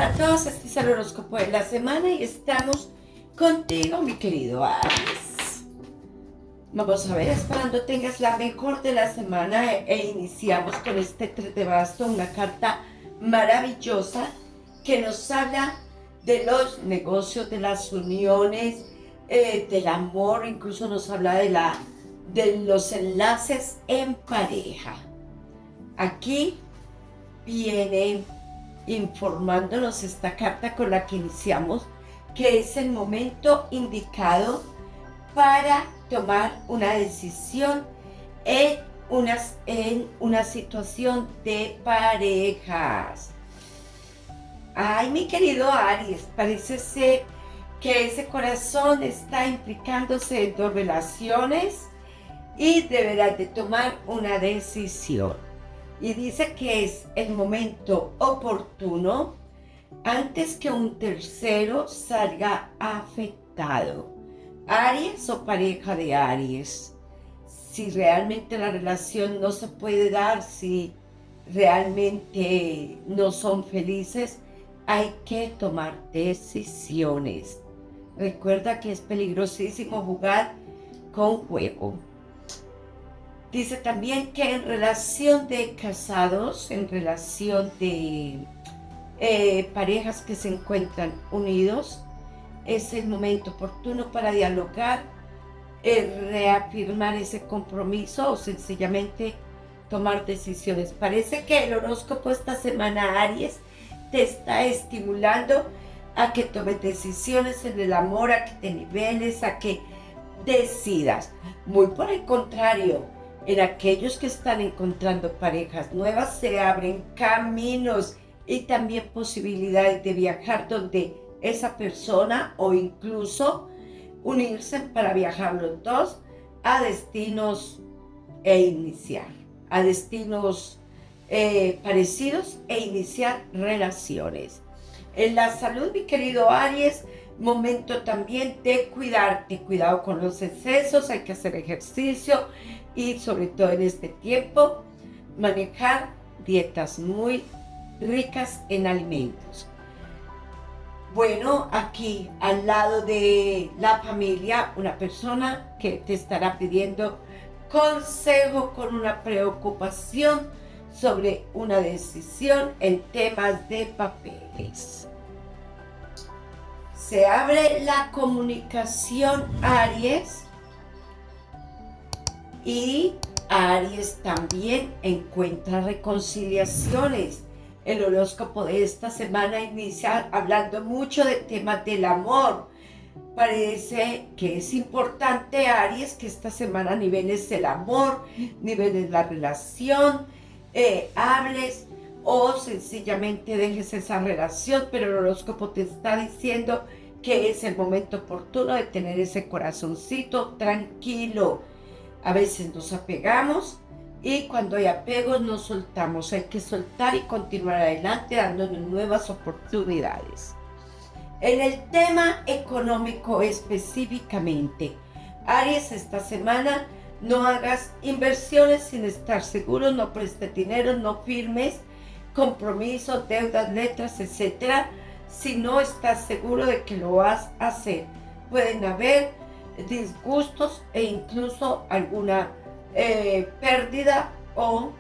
para todos, este es el horóscopo de la semana y estamos contigo, mi querido Aries. Vamos a ver, esperando tengas la mejor de la semana iniciamos con este 3 de basto, una carta maravillosa que nos habla de los negocios, de las uniones, del amor, incluso nos habla de los enlaces en pareja. Aquí viene informándonos esta carta con la que iniciamos que es el momento indicado para tomar una decisión en una situación de parejas. Ay, mi querido Aries, parece ser que ese corazón está implicándose en dos relaciones y deberás de tomar una decisión. Y dice que es el momento oportuno antes que un tercero salga afectado. Aries o pareja de Aries. Si realmente la relación no se puede dar, si realmente no son felices, hay que tomar decisiones. Recuerda que es peligrosísimo jugar con fuego. Dice también que en relación de casados, en relación de parejas que se encuentran unidos, es el momento oportuno para dialogar, reafirmar ese compromiso o sencillamente tomar decisiones. Parece que el horóscopo esta semana, Aries, te está estimulando a que tomes decisiones en el amor, a que te niveles, a que decidas. Muy por el contrario, en aquellos que están encontrando parejas nuevas se abren caminos y también posibilidades de viajar donde esa persona o incluso unirse para viajar los dos a destinos a destinos parecidos e iniciar relaciones. En la salud, mi querido Aries, momento también de cuidarte, cuidado con los excesos, hay que hacer ejercicio y sobre todo en este tiempo manejar dietas muy ricas en alimentos. Bueno, aquí al lado de la familia, una persona que te estará pidiendo consejo con una preocupación sobre una decisión en temas de papeles. Se abre la comunicación, Aries, y Aries también encuentra reconciliaciones. El horóscopo de esta semana inicia hablando mucho de temas del amor. Parece que es importante, Aries, que esta semana niveles el amor, niveles la relación, hables o sencillamente dejes esa relación, pero el horóscopo te está diciendo que es el momento oportuno de tener ese corazoncito tranquilo. A veces nos apegamos y cuando hay apegos nos soltamos. Hay que soltar y continuar adelante dándonos nuevas oportunidades. En el tema económico específicamente, Aries, esta semana no hagas inversiones sin estar seguro, no prestes dinero, no firmes compromisos, deudas, letras, etcétera, si no estás seguro de que lo vas a hacer. Pueden haber disgustos e incluso alguna pérdida o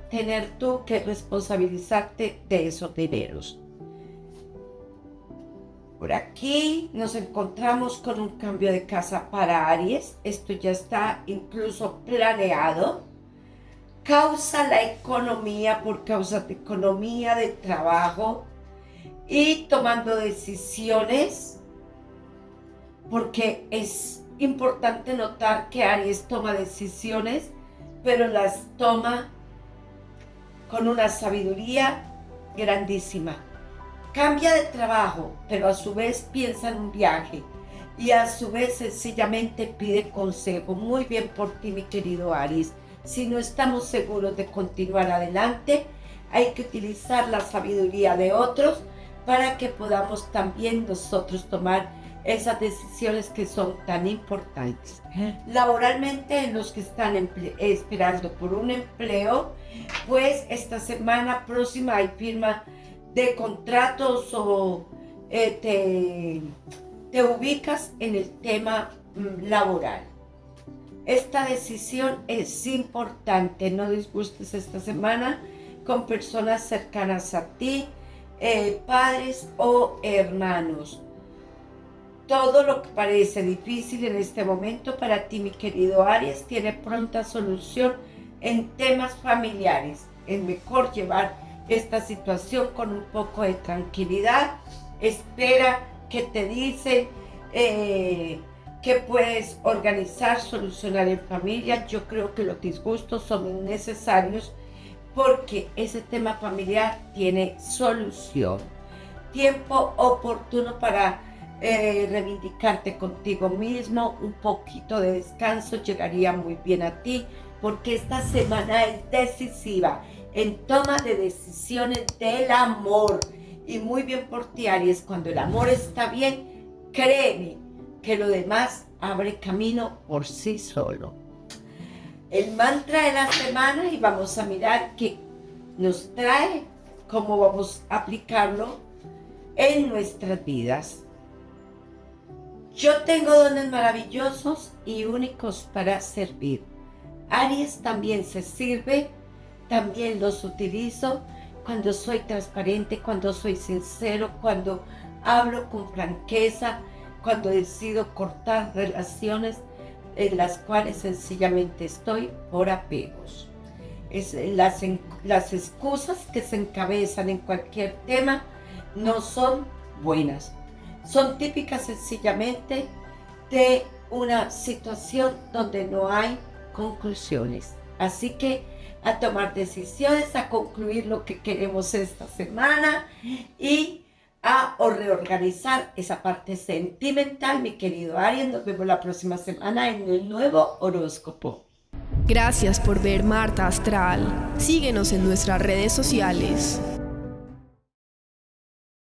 tener tú que responsabilizarte de esos dineros. Por aquí nos encontramos con un cambio de casa para Aries. Esto ya está incluso planeado. Causa la economía por causa de economía, de trabajo y tomando decisiones, porque es importante notar que Aries toma decisiones, pero las toma con una sabiduría grandísima. Cambia de trabajo, pero a su vez piensa en un viaje y a su vez sencillamente pide consejo. Muy bien por ti, mi querido Aries. Si no estamos seguros de continuar adelante, hay que utilizar la sabiduría de otros para que podamos también nosotros tomar esas decisiones que son tan importantes. Laboralmente, en los que están esperando por un empleo, pues esta semana próxima hay firma de contratos o te ubicas en el tema laboral. Esta decisión es importante, no disgustes esta semana con personas cercanas a ti, padres o hermanos. Todo lo que parece difícil en este momento para ti, mi querido Aries, tiene pronta solución en temas familiares. Es mejor llevar esta situación con un poco de tranquilidad. Espera que te dicen que puedes organizar, solucionar en familia. Yo creo que los disgustos son innecesarios porque ese tema familiar tiene solución. Tiempo oportuno para reivindicarte contigo mismo. Un poquito de descanso llegaría muy bien a ti porque esta semana es decisiva en toma de decisiones del amor. Y muy bien por ti, Aries. Cuando el amor está bien, créeme que lo demás abre camino por sí solo. El mantra de la semana, y vamos a mirar qué nos trae, cómo vamos a aplicarlo en nuestras vidas. Yo tengo dones maravillosos y únicos para servir. Aries también se sirve, también los utilizo cuando soy transparente, cuando soy sincero, cuando hablo con franqueza, cuando decido cortar relaciones en las cuales sencillamente estoy por apegos. Las excusas que se encabezan en cualquier tema no son buenas. Son típicas sencillamente de una situación donde no hay conclusiones. Así que a tomar decisiones, a concluir lo que queremos esta semana y a reorganizar esa parte sentimental, mi querido Aries. Nos vemos la próxima semana en el nuevo horóscopo. Gracias por ver Marta Astral. Síguenos en nuestras redes sociales.